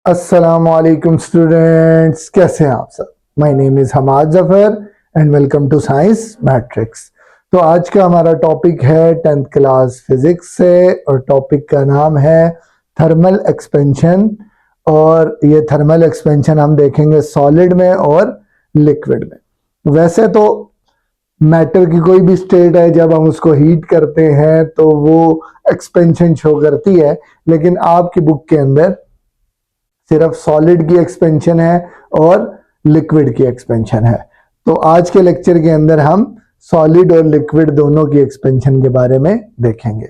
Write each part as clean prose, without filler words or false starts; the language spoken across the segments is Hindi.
अस्सलामुअलैकुम स्टूडेंट्स, कैसे हैं आप सब। My name is Hamad Zafar and welcome to Science Matrix. तो आज का हमारा टॉपिक है 10th क्लास फिजिक्स से और टॉपिक का नाम है थर्मल एक्सपेंशन। और ये थर्मल एक्सपेंशन हम देखेंगे सॉलिड में और लिक्विड में। वैसे तो मैटर की कोई भी स्टेट है, जब हम उसको हीट करते हैं तो वो एक्सपेंशन शो करती है, लेकिन आपकी बुक के अंदर सिर्फ सॉलिड की एक्सपेंशन है और लिक्विड की एक्सपेंशन है। तो आज के लेक्चर के अंदर हम सॉलिड और लिक्विड दोनों की एक्सपेंशन के बारे में देखेंगे।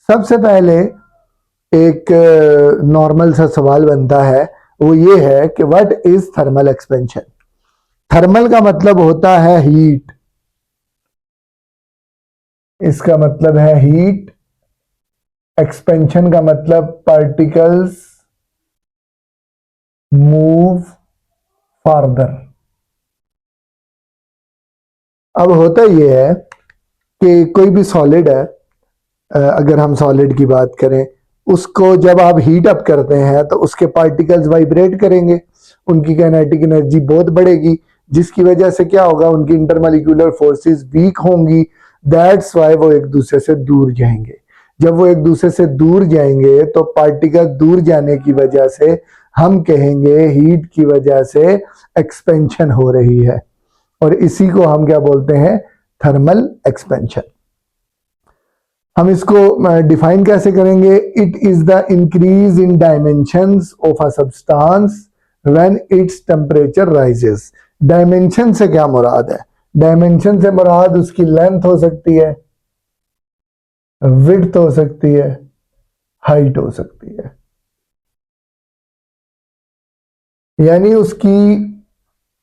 सबसे पहले एक नॉर्मल सा सवाल बनता है, वो ये है कि what is thermal expansion. Thermal का मतलब होता है हीट, इसका मतलब है हीट। एक्सपेंशन का मतलब पार्टिकल्स मूव फर्दर। अब होता यह है कि कोई भी सॉलिड है, अगर हम सॉलिड की बात करें, उसको जब आप हीट अप करते हैं तो उसके पार्टिकल्स वाइब्रेट करेंगे, उनकी काइनेटिक एनर्जी बहुत बढ़ेगी, जिसकी वजह से क्या होगा, उनकी इंटरमॉलिक्यूलर फोर्सेस वीक होंगी। दैट्स वाई वो एक दूसरे से दूर जाएंगे। जब वो एक दूसरे से दूर जाएंगे तो पार्टिकल दूर जाने की वजह से हम कहेंगे हीट की वजह से एक्सपेंशन हो रही है, और इसी को हम क्या बोलते हैं, थर्मल एक्सपेंशन। हम इसको डिफाइन कैसे करेंगे। It is the increase in dimensions of a substance when its temperature rises. Dimension से क्या मुराद है? डायमेंशन से मुराद उसकी लेंथ हो सकती है, विड्थ हो सकती है, हाइट हो सकती है। यानी उसकी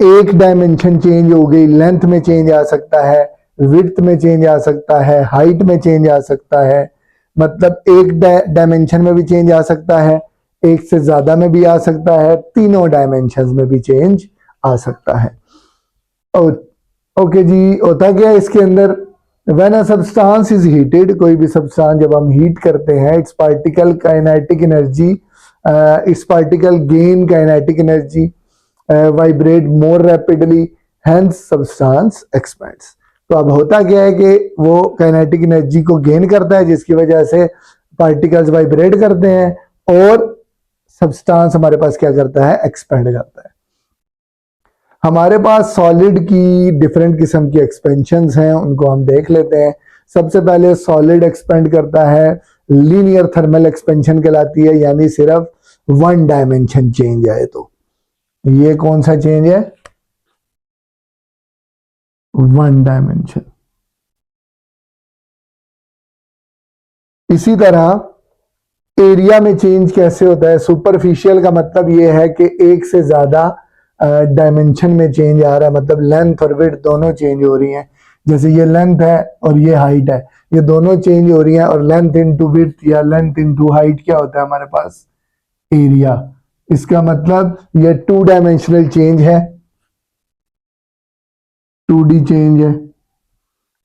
एक डायमेंशन चेंज हो गई, लेंथ में चेंज आ सकता है, विड्थ में चेंज आ सकता है, हाइट में चेंज आ सकता है। मतलब एक डायमेंशन में भी चेंज आ सकता है, एक से ज्यादा में भी आ सकता है, तीनों डायमेंशंस में भी चेंज आ सकता है। ओके जी, होता क्या है इसके अंदर, when a substance is heated, कोई भी सब्सटेंस जब हम हीट करते हैं, it's particle kinetic energy, it's particle gain kinetic energy, vibrate more rapidly, hence substance expends. तो अब होता क्या है कि वो काइनेटिक एनर्जी को गेन करता है, जिसकी वजह से पार्टिकल्स वाइब्रेट करते हैं और सब्सटेंस हमारे पास क्या करता है, एक्सपेंड करता है। हमारे पास सॉलिड की डिफरेंट किस्म की एक्सपेंशंस हैं, उनको हम देख लेते हैं। सबसे पहले सॉलिड एक्सपेंड करता है, लीनियर थर्मल एक्सपेंशन कहलाती है, यानी सिर्फ वन डायमेंशन चेंज आए तो। ये कौन सा चेंज है? One dimension. इसी तरह एरिया में चेंज कैसे होता है? सुपरफिशियल का मतलब ये है कि एक से ज्यादा डायमेंशन में चेंज आ रहा है, मतलब लेंथ और विड्थ दोनों चेंज हो रही हैं। जैसे ये लेंथ है और ये हाइट है, ये दोनों चेंज हो रही हैं, और लेंथ इनटू विड्थ या लेंथ इनटू हाइट क्या होता है हमारे पास? एरिया। इसका मतलब ये टू डायमेंशनल चेंज है, 2D चेंज है,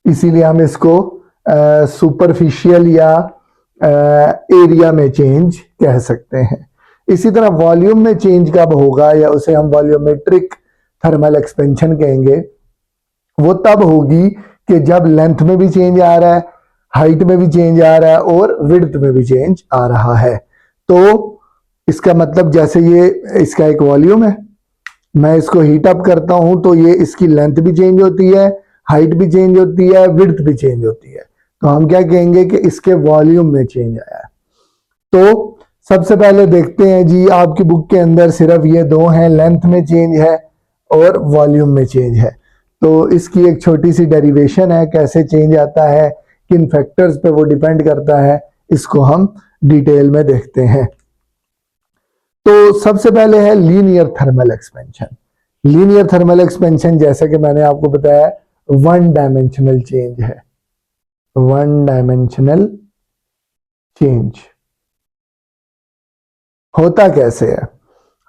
इसीलिए हम इसको सुपरफिशियल या एरिया में चेंज कह सकते हैं। इसी तरह वॉल्यूम में चेंज कब होगा, या उसे हम वॉल्यूमेट्रिक थर्मल एक्सपेंशन कहेंगे, वो तब होगी कि जब लेंथ में भी चेंज आ रहा है, हाइट में भी चेंज आ रहा है और विड्थ में भी चेंज आ रहा है। तो इसका मतलब जैसे ये इसका एक वॉल्यूम है, मैं इसको हीट अप करता हूं तो ये इसकी लेंथ भी चेंज होती है, हाइट भी चेंज होती है, विड्थ भी चेंज होती है। तो हम क्या कहेंगे कि इसके वॉल्यूम में चेंज आया है। तो सबसे पहले देखते हैं जी, आपकी बुक के अंदर सिर्फ ये दो हैं, लेंथ में चेंज है और वॉल्यूम में चेंज है। तो इसकी एक छोटी सी डेरिवेशन है, कैसे चेंज आता है, किन फैक्टर्स पे वो डिपेंड करता है, इसको हम डिटेल में देखते हैं। तो सबसे पहले है linear thermal expansion. Linear thermal expansion जैसा कि मैंने आपको बताया, वन डायमेंशनल चेंज है, वन डायमेंशनल चेंज। होता कैसे है?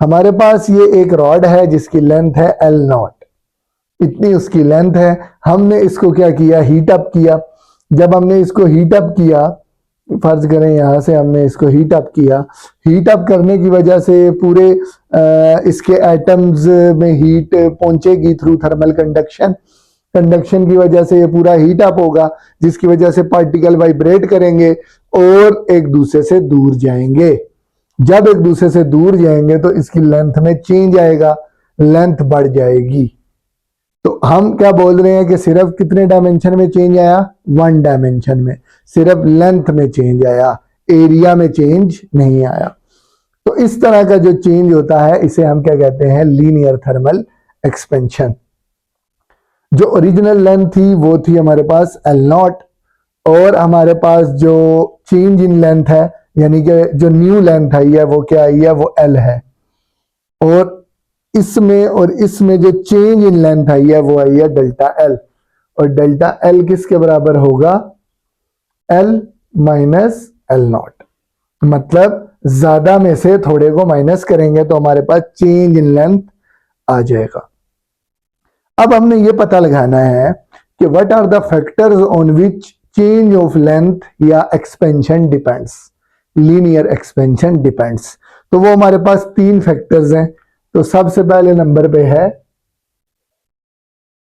हमारे पास ये एक रॉड है जिसकी लेंथ है L0, इतनी उसकी लेंथ है। हमने इसको क्या किया, हीट अप किया। जब हमने इसको हीट अप किया फर्ज करें यहाँ से हमने इसको हीट अप किया, हीट अप करने की वजह से पूरे इसके एटम्स में हीट पहुंचेगी थ्रू थर्मल कंडक्शन, कंडक्शन की वजह से ये पूरा हीट अप होगा, जिसकी वजह से पार्टिकल वाइब्रेट करेंगे और एक दूसरे से दूर जाएंगे। जब एक दूसरे से दूर जाएंगे तो इसकी लेंथ में चेंज आएगा, लेंथ बढ़ जाएगी। तो हम क्या बोल रहे हैं कि सिर्फ कितने डायमेंशन में चेंज आया, 1 डायमेंशन में, सिर्फ लेंथ में चेंज आया, एरिया में चेंज नहीं आया। तो इस तरह का जो चेंज होता है इसे हम क्या कहते हैं, लीनियर थर्मल एक्सपेंशन। जो ओरिजिनल लेंथ थी वो थी हमारे पास L0, और हमारे पास जो चेंज इन लेंथ है यानी कि जो न्यू लेंथ आई है वो क्या आई है, वो L है। और इसमें जो चेंज इन लेंथ आई है वो आई है डेल्टा L, और डेल्टा L किसके बराबर होगा, L माइनस L0। मतलब ज्यादा में से थोड़े को माइनस करेंगे तो हमारे पास चेंज इन लेंथ आ जाएगा। अब हमने ये पता लगाना है कि what are the factors on which change of length या expansion depends, linear expansion depends. तो वो हमारे पास 3 फैक्टर्स हैं। तो सबसे पहले नंबर पे है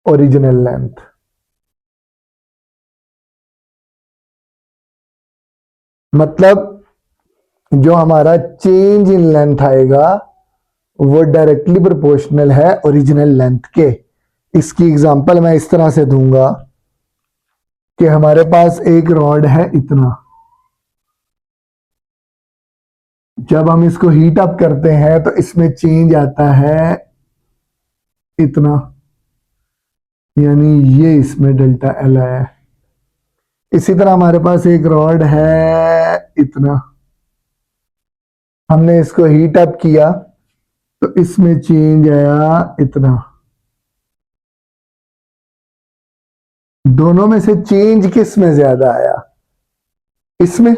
ओरिजिनल लेंथ, मतलब जो हमारा चेंज इन लेंथ आएगा वो डायरेक्टली प्रोपोर्शनल है ओरिजिनल लेंथ के। इसकी एग्जांपल मैं इस तरह से दूंगा कि हमारे पास एक रॉड है इतना, जब हम इसको हीट अप करते हैं तो इसमें चेंज आता है इतना, यानी ये इसमें डेल्टा L है। इसी तरह हमारे पास एक रॉड है इतना, हमने इसको हीट अप किया तो इसमें चेंज आया इतना। दोनों में से चेंज किस में ज्यादा आया, इसमें।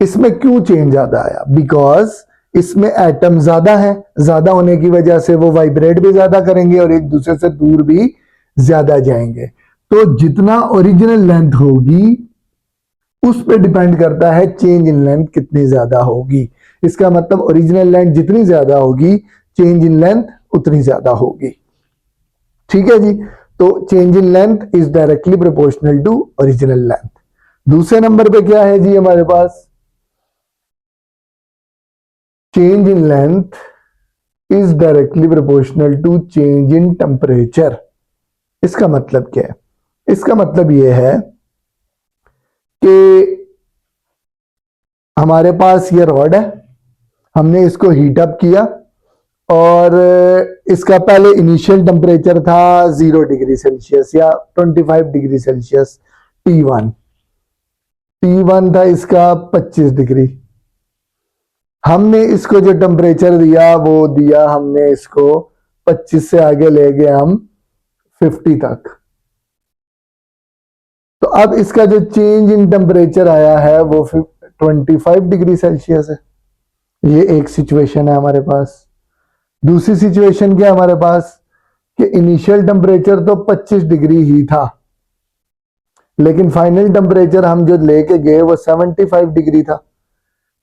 इसमें क्यों चेंज ज्यादा आया, बिकॉज इसमें एटम ज्यादा है, ज्यादा होने की वजह से वो वाइब्रेट भी ज्यादा करेंगे और एक दूसरे से दूर भी ज्यादा जाएंगे। तो जितना ओरिजिनल लेंथ होगी उस पर डिपेंड करता है चेंज इन लेंथ कितनी ज्यादा होगी। इसका मतलब ओरिजिनल लेंथ जितनी ज्यादा होगी चेंज इन लेंथ उतनी ज्यादा होगी। ठीक है जी। तो change in length is directly proportional to original length. दूसरे नंबर पे क्या है जी हमारे पास, change in length is directly proportional to change in temperature. इसका मतलब क्या है, इसका मतलब यह है कि हमारे पास ये रॉड है, हमने इसको हीट अप किया और इसका पहले इनिशियल टेम्परेचर था 0 डिग्री सेल्सियस या 25 डिग्री सेल्सियस, T1 था इसका 25 डिग्री। हमने इसको जो टेम्परेचर दिया वो दिया हमने इसको 25 से आगे ले गए हम 50 तक। तो अब इसका जो चेंज इन टेम्परेचर आया है वो 25 डिग्री सेल्सियस है। ये एक सिचुएशन है हमारे पास। दूसरी सिचुएशन क्या हमारे पास कि इनिशियल टेम्परेचर तो 25 डिग्री ही था, लेकिन फाइनल टेम्परेचर हम जो लेके गए वो 75 डिग्री था।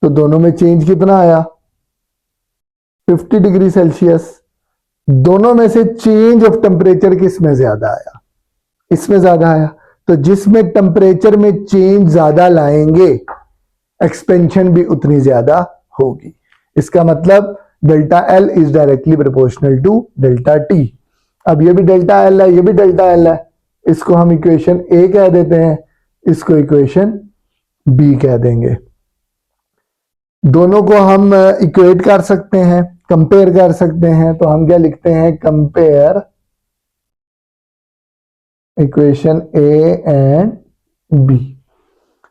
तो दोनों में चेंज कितना आया, 50 डिग्री सेल्सियस। दोनों में से चेंज ऑफ टेम्परेचर किस में ज्यादा आया, इसमें ज्यादा आया। तो जिसमें टेम्परेचर में चेंज ज्यादा लाएंगे एक्सपेंशन भी उतनी ज्यादा होगी। इसका मतलब delta L is directly proportional to delta T। अब ये भी डेल्टा L है, ये भी डेल्टा L है, इसको हम इक्वेशन A कह देते हैं, इसको इक्वेशन B कह देंगे। दोनों को हम इक्वेट कर सकते हैं, कंपेयर कर सकते हैं। तो हम क्या लिखते हैं, compare equation A and B।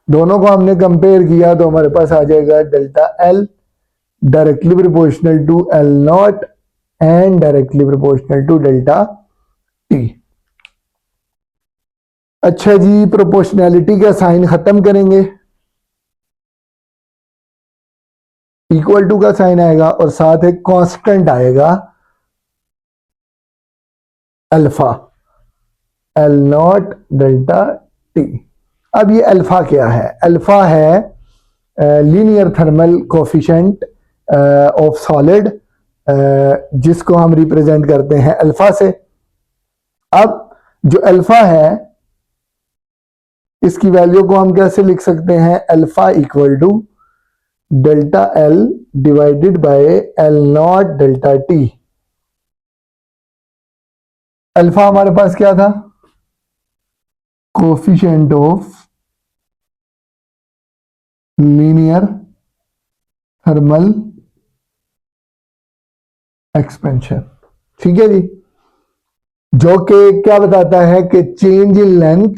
दोनों को हमने कंपेयर किया तो हमारे पास आ जाएगा delta L directly proportional to L0 and directly proportional to delta T। अच्छा जी, प्रोपोर्शनैलिटी का साइन खत्म करेंगे, इक्वल टू का साइन आएगा और साथ एक कांस्टेंट आएगा अल्फा, L0 डेल्टा T। अब ये अल्फा क्या है? अल्फा है linear thermal coefficient of solid, जिसको हम रिप्रेजेंट करते हैं अल्फा से। अब जो अल्फा है इसकी वैल्यू को हम कैसे लिख सकते हैं? Alpha equal to delta L divided by L not delta T. Alpha हमारे पास क्या था? Coefficient of linear thermal expansion, ठीक है जी, जो कि क्या बताता है कि चेंज इन लेंथ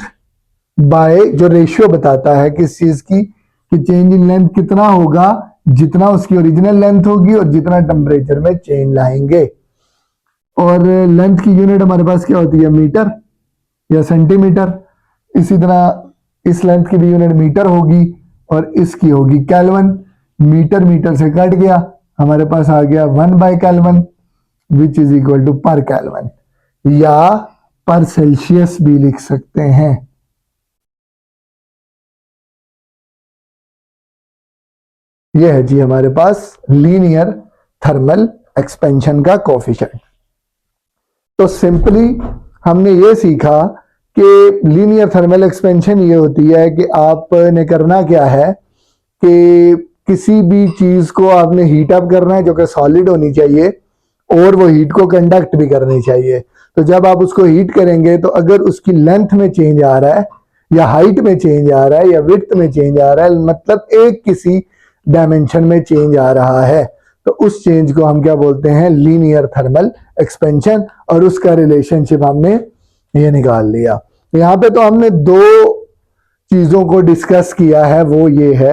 बाय, जो रेशियो बताता है किस चीज की, कि चेंज इन लेंथ कितना होगा जितना उसकी ओरिजिनल लेंथ होगी और जितना टेम्परेचर में चेंज लाएंगे। और लेंथ की यूनिट हमारे पास क्या होती है? मीटर या सेंटीमीटर। इसी तरह इस लेंथ की भी यूनिट मीटर होगी और इसकी होगी केल्विन। मीटर मीटर से कट गया, हमारे पास आ गया 1/केल्विन which is equal to per kelvin, या पर सेल्सियस भी लिख सकते हैं। यह है जी हमारे पास लीनियर थर्मल एक्सपेंशन का कोफिशिएंट। तो सिंपली हमने ये सीखा कि लीनियर थर्मल एक्सपेंशन ये होती है कि आपने करना क्या है कि किसी भी चीज को आपने हीट अप करना है जो कि सॉलिड होनी चाहिए और वो हीट को कंडक्ट भी करनी चाहिए। तो जब आप उसको हीट करेंगे तो अगर उसकी लेंथ में चेंज आ रहा है या हाइट में चेंज आ रहा है या विड्थ में चेंज आ रहा है, मतलब एक किसी डायमेंशन में चेंज आ रहा है, तो उस चेंज को हम क्या बोलते हैं? Linear thermal expansion. और उसका रिलेशनशिप हमने ये निकाल लिया। यहाँ पे तो हमने दो चीजों को डिस्कस किया है, वो ये है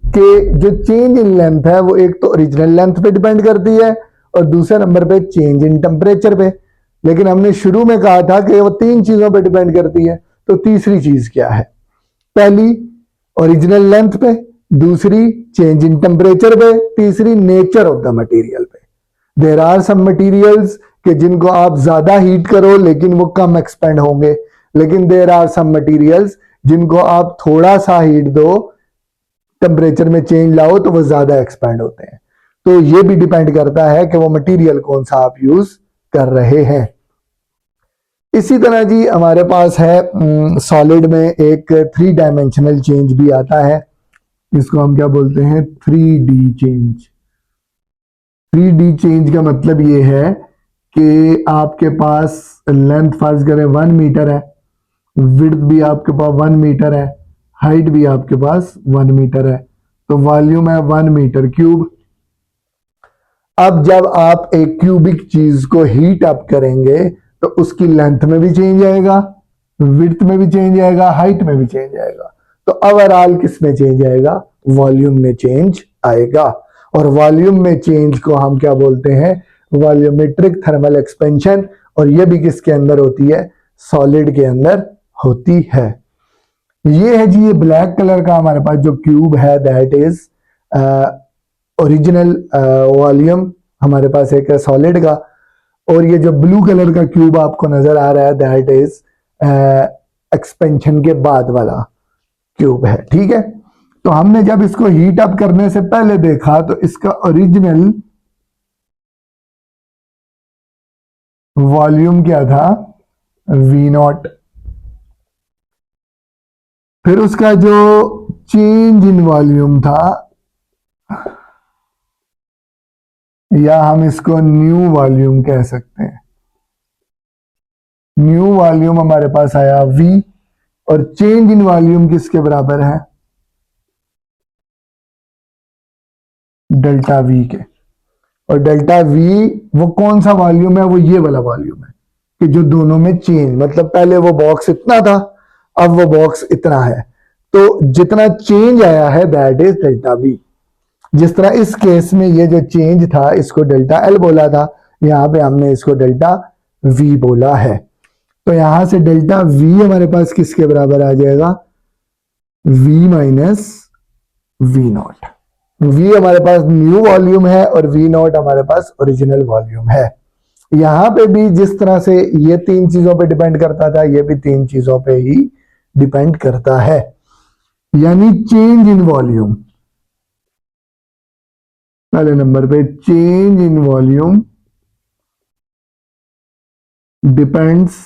कि जो चेंज इन लेंथ है वो एक तो ओरिजिनल लेंथ पे डिपेंड करती है और दूसरे नंबर पे चेंज इन टेम्परेचर पे। लेकिन हमने शुरू में कहा था कि वो तीन चीजों पे डिपेंड करती है, तो तीसरी चीज क्या है? पहली ओरिजिनल लेंथ पे, दूसरी चेंज इन टेम्परेचर पे, तीसरी नेचर ऑफ द मटेरियल पे। देयर आर सम मटेरियल्स कि जिनको आप ज्यादा हीट करो लेकिन वो कम एक्सपेंड होंगे, लेकिन देयर आर सम मटेरियल्स जिनको आप थोड़ा सा हीट दो, टेम्परेचर में चेंज लाओ तो वो ज्यादा एक्सपेंड होते हैं। तो ये भी डिपेंड करता है कि वो मटेरियल कौन सा आप यूज कर रहे हैं। इसी तरह जी हमारे पास है सॉलिड में एक 3 डायमेंशनल चेंज भी आता है, इसको हम क्या बोलते हैं? 3D change. 3D चेंज का मतलब ये है कि आपके पास लेंथ फर्ज करें 1 मीटर है, विड्थ भी आपके पास 1 मीटर है, हाइट भी आपके पास 1 मीटर है, तो वॉल्यूम है 1 मीटर क्यूब। अब जब आप एक क्यूबिक चीज को हीट अप करेंगे तो उसकी लेंथ में भी चेंज आएगा, विड्थ में भी चेंज आएगा, हाइट में भी चेंज आएगा। तो ओवरऑल किस में चेंज आएगा? वॉल्यूम में चेंज आएगा। और वॉल्यूम में चेंज को हम क्या बोलते हैं? Volumetric thermal expansion. और ये भी किसके अंदर होती है? सॉलिड के अंदर होती है। ये है जी, ये ब्लैक कलर का हमारे पास जो क्यूब है, दैट इज ओरिजिनल वॉल्यूम हमारे पास एक है सॉलिड का। और ये जो ब्लू कलर का क्यूब आपको नजर आ रहा है, दैट इज एक्सपेंशन के बाद वाला क्यूब है, ठीक है। तो हमने जब इसको हीट अप करने से पहले देखा तो इसका ओरिजिनल वॉल्यूम क्या था? V0। फिर उसका जो चेंज इन वॉल्यूम था, या हम इसको न्यू वॉल्यूम कह सकते हैं, न्यू वॉल्यूम हमारे पास आया V। और चेंज इन वॉल्यूम किसके बराबर है? डेल्टा V के। और डेल्टा V वो कौन सा वॉल्यूम है? वो ये वाला वॉल्यूम है कि जो दोनों में चेंज, मतलब पहले वो बॉक्स इतना था, अब वो बॉक्स इतना है, तो जितना चेंज आया है दैट इज डेल्टा V। जिस तरह इस केस में ये जो चेंज था इसको डेल्टा L बोला था, यहां पे हमने इसको डेल्टा V बोला है। तो यहां से डेल्टा V हमारे पास किसके बराबर आ जाएगा? V minus V0। V हमारे पास न्यू वॉल्यूम है और V0 हमारे पास ओरिजिनल वॉल्यूम है। यहां पे भी जिस तरह से ये तीन चीजों पे डिपेंड करता था, ये भी तीन चीजों पे ही डिपेंड करता है। यानी चेंज इन वॉल्यूम, पहले नंबर पे change in volume depends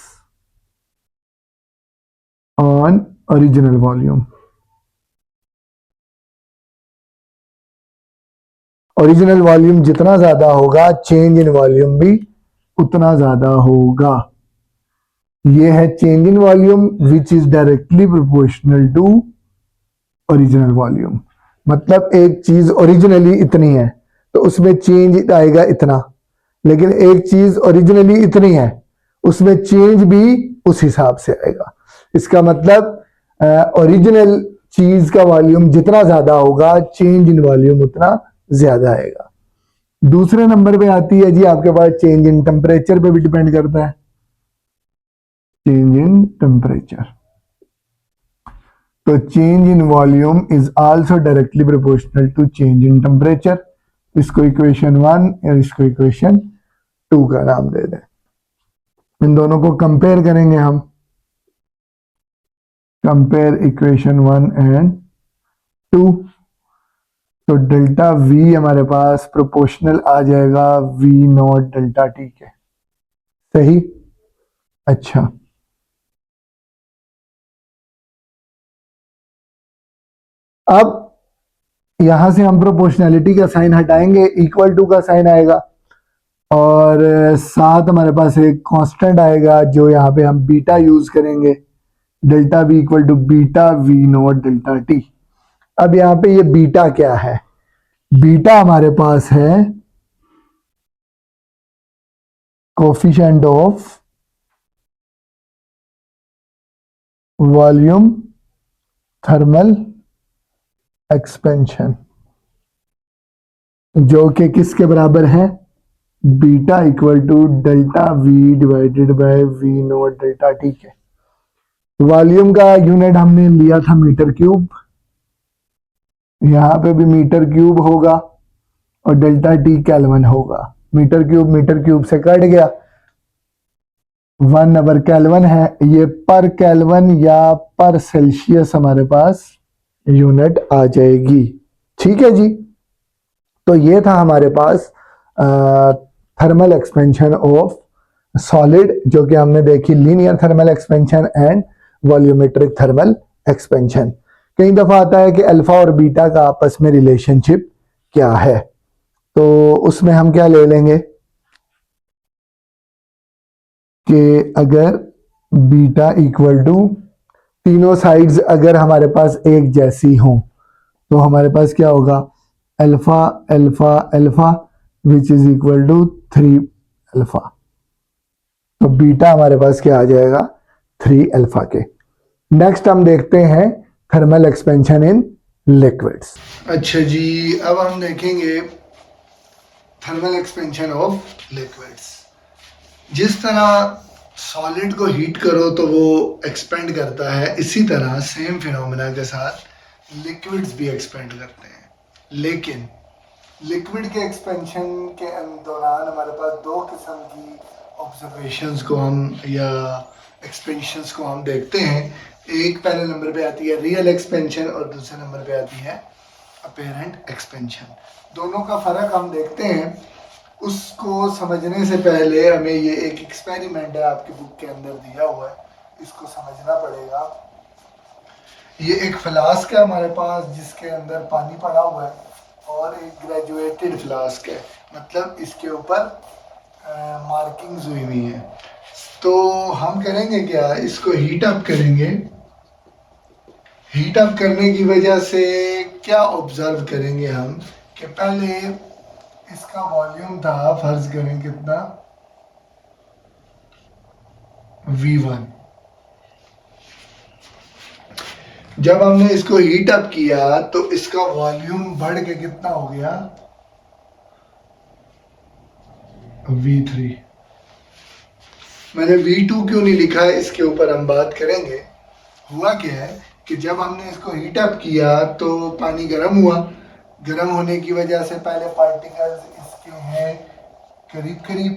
on original volume. Original volume जितना ज्यादा होगा चेंज इन वॉल्यूम भी उतना ज्यादा होगा। ये है change in volume which is directly proportional to original volume. मतलब एक चीज ओरिजिनली इतनी है तो उसमें चेंज आएगा इतना, लेकिन एक चीज ओरिजिनली इतनी है उसमें चेंज भी उस हिसाब से आएगा। इसका मतलब ओरिजिनल चीज का वॉल्यूम जितना ज्यादा होगा चेंज इन वॉल्यूम उतना ज्यादा आएगा। दूसरे नंबर पे आती है जी आपके पास चेंज इन टेम्परेचर पे भी डिपेंड करता है। चेंज इन टेम्परेचर, तो change in volume is also directly proportional to change in temperature. इसको इक्वेशन 1 और इसको इक्वेशन 2 का नाम दे दें। इन दोनों को कंपेयर करेंगे हम, कंपेयर इक्वेशन 1 एंड 2। तो डेल्टा वी हमारे पास प्रोपोर्शनल आ जाएगा वी नॉट डेल्टा टी के। सही। अच्छा, अब यहां से हम प्रोपोर्शनैलिटी का साइन हटाएंगे, इक्वल टू का साइन आएगा और साथ हमारे पास एक कांस्टेंट आएगा जो यहाँ पे हम बीटा यूज करेंगे, delta V equal to beta V not delta T. अब यहाँ पे ये बीटा क्या है? बीटा हमारे पास है coefficient of volume thermal expansion, जो कि किसके बराबर है? Beta equal to delta V divided by V not delta T के। वॉल्यूम का यूनिट हमने लिया था मीटर क्यूब, यहां पे भी मीटर क्यूब होगा और डेल्टा टी केल्विन होगा। मीटर क्यूब से कट गया, 1 केल्विन है, ये पर केल्विन या पर सेल्सियस हमारे पास यूनिट आ जाएगी। ठीक है जी। तो ये था हमारे पास थर्मल एक्सपेंशन ऑफ सॉलिड, जो कि हमने देखी linear thermal expansion and volumetric thermal expansion. कई दफा आता है कि अल्फा और बीटा का आपस में रिलेशनशिप क्या है, तो उसमें हम क्या ले लेंगे कि अगर बीटा इक्वल टू, तीनों साइड्स अगर हमारे पास एक जैसी हो तो हमारे पास क्या होगा? Alpha alpha alpha which is equal to 3 alpha. तो बीटा हमारे पास क्या आ जाएगा? 3 अल्फा के। नेक्स्ट हम देखते हैं थर्मल एक्सपेंशन इन लिक्विड्स। अच्छा जी, अब हम देखेंगे थर्मल एक्सपेंशन ऑफ लिक्विड्स। जिस तरह सॉलिड को हीट करो तो वो एक्सपेंड करता है, इसी तरह सेम फिनोमेना के साथ लिक्विड्स भी एक्सपेंड करते हैं। लेकिन लिक्विड के एक्सपेंशन के दौरान हमारे पास दो किस्म की ऑब्जर्वेशंस को हम या एक्सपेंशंस को हम देखते हैं। एक पहले नंबर पे आती है रियल एक्सपेंशन और दूसरे नंबर पे आती है अपेरेंट एक्सपेंशन। दोनों का फ़र्क हम देखते हैं। उसको समझने से पहले हमें ये एक एक्सपेरिमेंट है आपकी बुक के अंदर दिया हुआ है, इसको समझना पड़ेगा। ये एक फ्लास्क है हमारे पास जिसके अंदर पानी पड़ा हुआ है और एक ग्रेजुएटेड फ्लास्क है, मतलब इसके ऊपर मार्किंग्स हुई हुई हैं। तो हम करेंगे क्या, इसको हीट अप करेंगे। हीट अप करने की वजह से क्या ऑब्जर्व करेंगे हम कि पहले इसका वॉल्यूम था, फर्ज करें कितना, V1। जब हमने इसको हीट अप किया तो इसका वॉल्यूम बढ़ के कितना हो गया? V3। मैंने V2 क्यों नहीं लिखा है इसके ऊपर हम बात करेंगे। हुआ क्या है कि जब हमने इसको हीट अप किया तो पानी गर्म हुआ, गर्म होने की वजह से पहले पार्टिकल्स इसके हैं करीब करीब,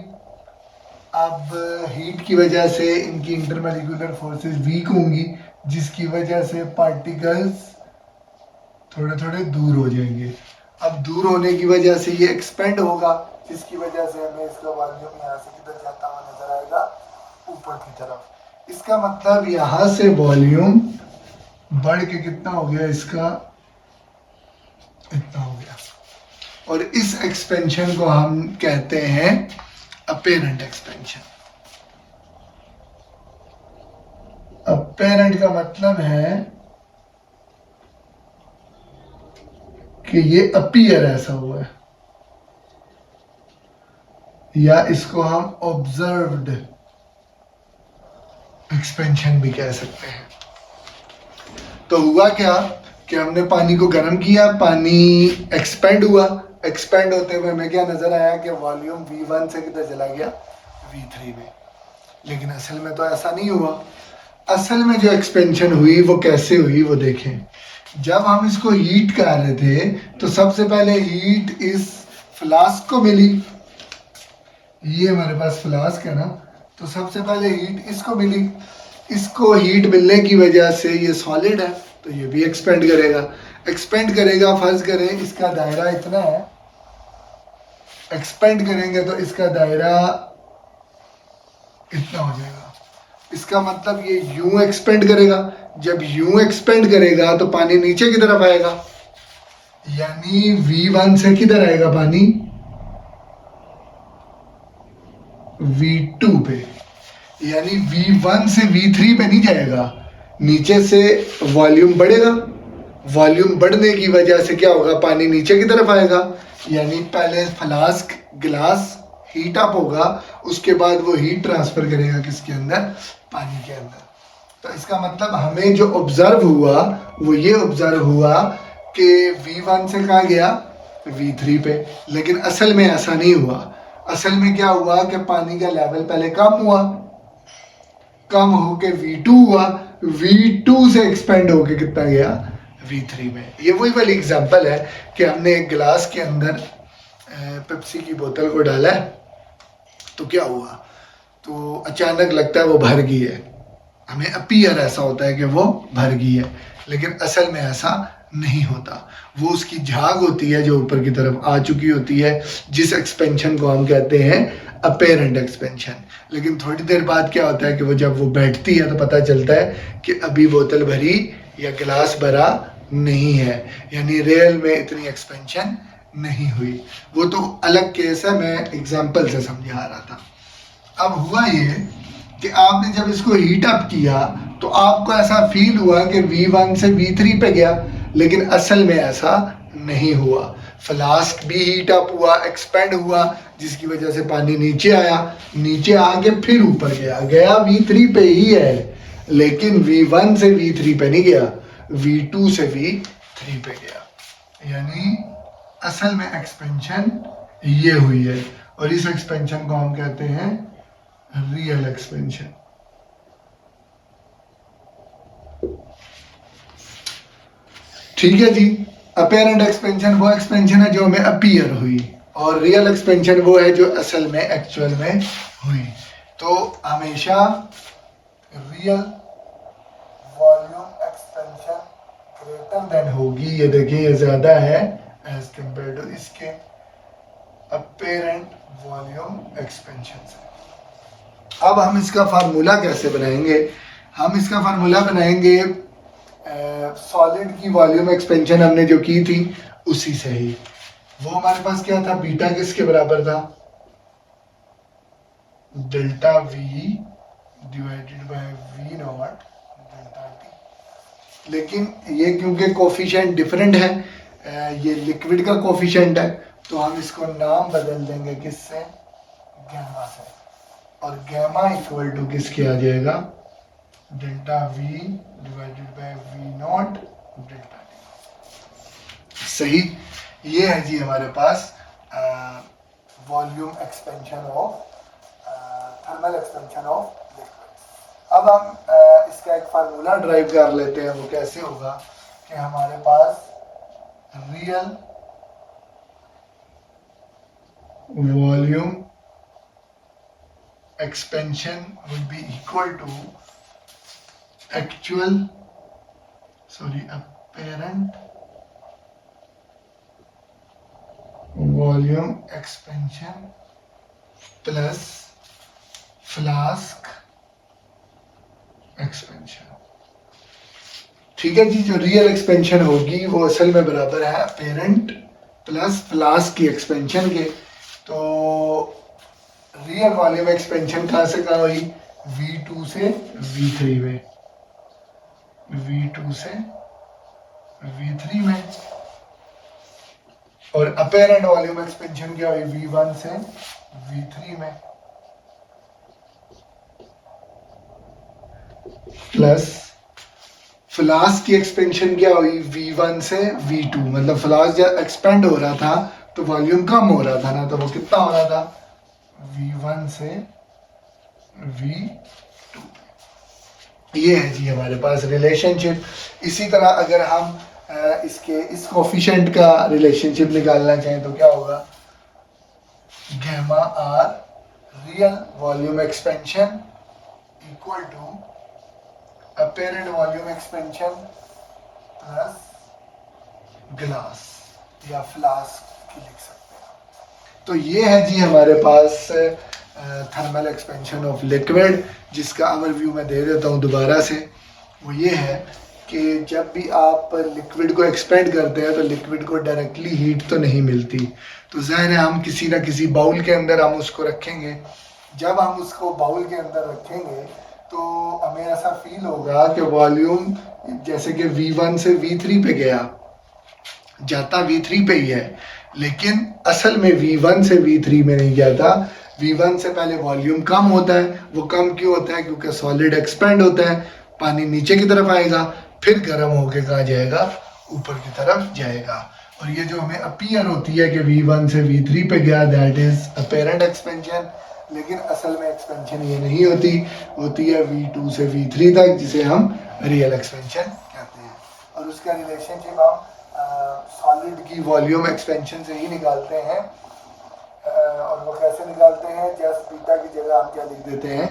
अब हीट की वजह से इनकी इंटरमोलिकुलर फोर्सेस वीक होंगी, जिसकी वजह से पार्टिकल्स थोड़े थोड़े दूर हो जाएंगे। अब दूर होने की वजह से ये एक्सपेंड होगा, जिसकी वजह से हमें इसका वॉल्यूम यहाँ से किधर जाता हुआ नजर आएगा, ऊपर की तरफ। इसका मतलब यहाँ से वॉल्यूम बढ़ के कितना हो गया, इसका इतना हो गया। और इस एक्सपेंशन को हम कहते हैं अपेरेंट एक्सपेंशन। अपेरेंट का मतलब है कि ये अपीयर ऐसा हुआ है, या इसको हम ऑब्जर्व्ड एक्सपेंशन भी कह सकते हैं। तो हुआ क्या कि हमने पानी को गर्म किया, पानी एक्सपेंड हुआ, एक्सपेंड होते हुए हमें क्या नजर आया कि वॉल्यूम V1 से किधर चला गया, V3 में। लेकिन असल में तो ऐसा नहीं हुआ। असल में जो एक्सपेंशन हुई वो कैसे हुई वो देखें। जब हम इसको हीट कर रहे थे तो सबसे पहले हीट इस फ्लास्क को मिली, ये हमारे पास फ्लास्क है ना, तो सबसे पहले हीट इसको मिली। इसको हीट मिलने की वजह से ये सॉलिड है तो ये भी एक्सपेंड करेगा। एक्सपेंड करेगा, फर्ज करें इसका दायरा इतना है, एक्सपेंड करेंगे तो इसका दायरा इतना हो जाएगा। इसका मतलब ये यूं एक्सपेंड करेगा। जब यूं एक्सपेंड करेगा तो पानी नीचे की तरफ आएगा, यानी V1 से किधर आएगा पानी, V2 पे। यानी V1 से V3 पे नहीं जाएगा, नीचे से वॉल्यूम बढ़ेगा। वॉल्यूम बढ़ने की वजह से क्या होगा, पानी नीचे की तरफ आएगा। यानी पहले फ्लास्क ग्लास हीट अप होगा, उसके बाद वो हीट ट्रांसफर करेगा किसके अंदर, पानी के अंदर। तो इसका मतलब हमें जो ऑब्जर्व हुआ वो ये ऑब्जर्व हुआ कि V1 से कहाँ गया, V3 पे। लेकिन असल में ऐसा नहीं हुआ। असल में क्या हुआ कि पानी का लेवल पहले कम हुआ, कम होके V2 हुआ, V2 से एक्सपेंड होके कितना गया, V3 में। ये वही वाली एग्जांपल है कि हमने एक गिलास के अंदर पेप्सी की बोतल को डाला है, तो क्या हुआ, तो अचानक लगता है वो भर गई है। हमें अपीयर ऐसा होता है कि वो भर गई है, लेकिन असल में ऐसा नहीं होता। वो उसकी झाग होती है जो ऊपर की तरफ आ चुकी होती है, जिस एक्सपेंशन को हम कहते हैं अपेरेंट एक्सपेंशन। लेकिन थोड़ी देर बाद क्या होता है कि वो जब वो बैठती है तो पता चलता है कि अभी बोतल भरी या गिलास भरा नहीं है, यानी रियल में इतनी एक्सपेंशन नहीं हुई। वो तो अलग केस है, मैं एग्जाम्पल से समझा रहा था। अब हुआ ये कि आपने जब इसको हीट अप किया तो आपको ऐसा फील हुआ कि V1 से V3 पे गया, लेकिन असल में ऐसा नहीं हुआ। फ्लास्क भी हीट अप हुआ, एक्सपेंड हुआ, जिसकी वजह से पानी नीचे आया, नीचे आके फिर ऊपर गया, गया V3 पे ही है, लेकिन V1 से V3 पे नहीं गया, V2 से V3 पे गया। यानी असल में एक्सपेंशन ये हुई है, और इस एक्सपेंशन को हम कहते हैं रियल एक्सपेंशन। ठीक है जी। अपेरेंट एक्सपेंशन वो एक्सपेंशन है जो हमें अपीयर हुई, और रियल एक्सपेंशन वो है जो असल में एक्चुअल में हुई। तो हमेशा real volume expansion greater than होगी, ये देखिए ये ज्यादा है एज कंपेयर टू इसके अपेरेंट वॉल्यूम एक्सपेंशन से। अब हम इसका फार्मूला कैसे बनाएंगे, हम इसका फार्मूला बनाएंगे सॉलिड की वॉल्यूम एक्सपेंशन हमने जो की थी उसी से ही। वो हमारे पास क्या था, बीटा किसके बराबर था, delta V divided by V not delta T। लेकिन ये क्योंकि कोफिशिएंट डिफरेंट है, ये लिक्विड का कोफिशिएंट है, तो हम इसको नाम बदल देंगे किससे, गैमा से। और गैमा इक्वल टू किसके आ जाएगा, delta V divided by V not delta T। सही, ये है जी हमारे पास volume expansion of thermal expansion of liquid. अब हम इसका एक फार्मूला ड्राइव कर लेते हैं। वो कैसे होगा कि हमारे पास real volume expansion would be equal to actual apparent volume expansion plus flask expansion. ठीक है जी, जो रियल एक्सपेंशन होगी वो असल में बराबर है अपेरेंट प्लस फ्लास्क की एक्सपेंशन के। तो रियल वॉल्यूम एक्सपेंशन कहाँ से कहाँ हुई, V2 से V3 में, V2 से V3 में। और अपेरेंट वॉल्यूम एक्सपेंशन क्या हुई, V1 से V3 में प्लस फ्लास्क की एक्सपेंशन क्या हुई, V1 से V2। मतलब फ्लास्क जब एक्सपेंड हो रहा था तो वॉल्यूम कम हो रहा था ना, तो वो कितना हो रहा था, V1 से V2। ये है जी हमारे पास रिलेशनशिप। इसी तरह अगर हम इस कोफिशिएंट का रिलेशनशिप निकालना चाहें तो क्या होगा, gamma R real volume expansion equal to apparent volume expansion plus glass या फ्लास्क लिख सकते हैं। तो ये है जी हमारे पास थर्मल एक्सपेंशन ऑफ लिक्विड, जिसका ओवरव्यू मैं दे देता हूँ दोबारा से। वो ये है कि जब भी आप लिक्विड को एक्सपेंड करते हैं तो लिक्विड को डायरेक्टली हीट तो नहीं मिलती, तो ज़ाहिर है हम किसी ना किसी बाउल के अंदर हम उसको रखेंगे। जब हम उसको बाउल के अंदर रखेंगे तो हमें ऐसा फील होगा कि वॉल्यूम जैसे कि V1 से V3 पे गया, जाता V3 पे ही है, लेकिन असल में V1 से V3 में नहीं जाता। V1 से पहले वॉल्यूम कम होता है। वो कम क्यों होता है, क्योंकि सॉलिड एक्सपेंड होता है, पानी नीचे की तरफ आएगा, फिर गर्म होके कहाँ जाएगा, ऊपर की तरफ जाएगा। और ये जो हमें अपीयर होती है कि V1 से V3 पे गया, दैट इज अपेरेंट एक्सपेंशन। लेकिन असल में एक्सपेंशन ये नहीं होती, होती है V2 से V3 तक, जिसे हम रियल एक्सपेंशन कहते हैं। और उसका रिलेशनशिप हम सॉलिड की वॉल्यूम एक्सपेंशन से ही निकालते हैं। और वो कैसे निकालते हैं, जस्ट बीटा की जगह हम क्या लिख देते हैं,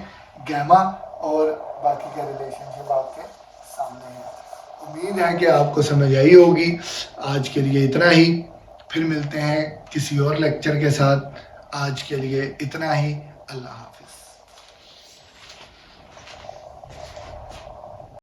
गैमा, और बाकी का रिलेशनशिप आपके सामने है। उम्मीद है कि आपको समझ आई होगी। आज के लिए इतना ही, फिर मिलते हैं किसी और लेक्चर के साथ। आज के लिए इतना ही, अल्लाह हाफ़िज़।